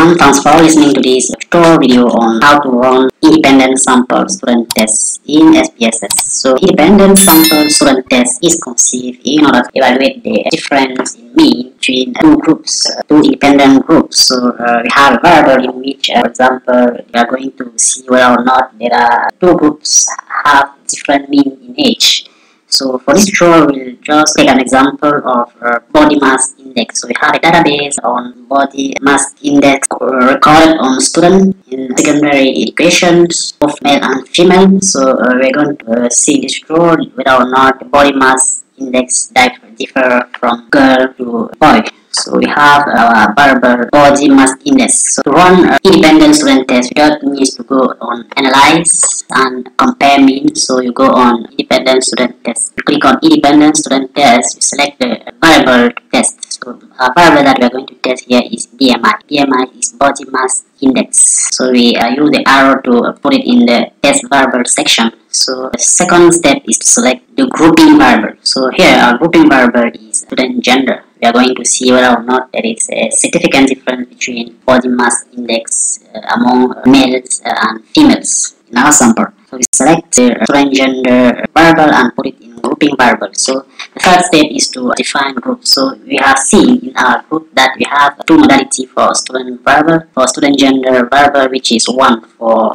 Thanks for listening to this tutorial video on how to run independent sample student tests in SPSS. So independent sample student test is conceived in order to evaluate the difference in mean between two groups, two independent groups. So we have a variable in which, for example, we are going to see whether or not there are two groups have different mean in age. So for this tutorial, we'll just take an example of body mass index. So we have a database on body mass index recorded on students in secondary education, both male and female. So we're going to see this tutorial whether or not the body mass index differ from girl to boy. So we have our variable body mass index. So to run independent student test, we don't need to go on analyze and compare mean. So you go on independent student test. You click on independent student test. You select the variable to test. So our variable that we are going to test here is BMI. BMI is body mass index. So we use the arrow to put it in the test variable section. So the second step is to select the grouping variable. So here our grouping variable is student gender. We are going to see whether or not there is a significant difference between body mass index among males and females in our sample. So we select the student gender variable and put it in grouping variable. So the third step is to define group. So we have seen in our group that we have two modalities for student variable, for student gender variable, which is one for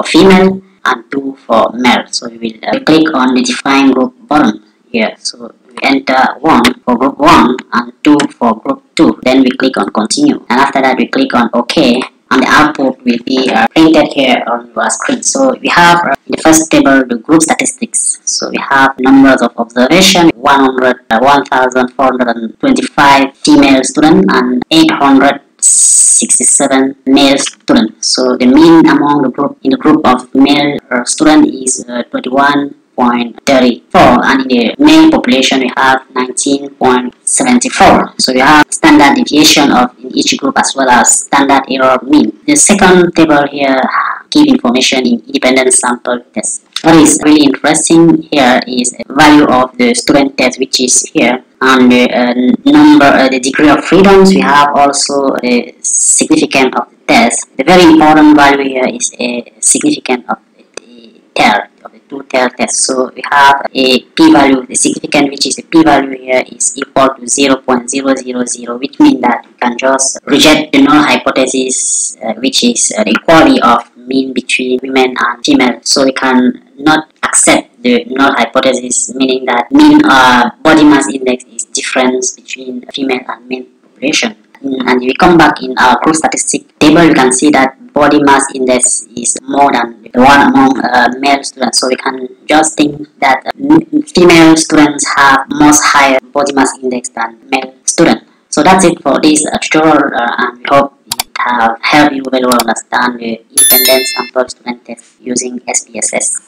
female and 2 for male. So we will click on the define group button here. So we enter 1 for group 1 and 2 for group 2. Then we click on continue, and after that we click on OK, and the output will be printed here on your screen. So we have in the first table the group statistics. So we have numbers of observation: 1,425 female students and 867 male students. So the mean among the group in the group of male student is 21.34, and in the male population we have 19.74. So we have standard deviation of in each group as well as standard error mean. The second table here give information in independent sample test. What is really interesting here is the value of the student test, which is here, and the the degree of freedoms. We have also the significance of the test. The very important value here is a significance of the tail, of the two-tail test. So we have a p-value, the significance, which is the p-value here is equal to 0.000, which means that we can just reject the null hypothesis, which is the equality of mean between women and female. So we can not accept the null hypothesis, meaning that mean body mass index is difference between female and male population. And if we come back in our group statistic table, you can see that body mass index is more than the one among male students. So we can just think that female students have much higher body mass index than male students. So that's it for this tutorial, and we hope it have helped you very well understand the independent sample student test using SPSS.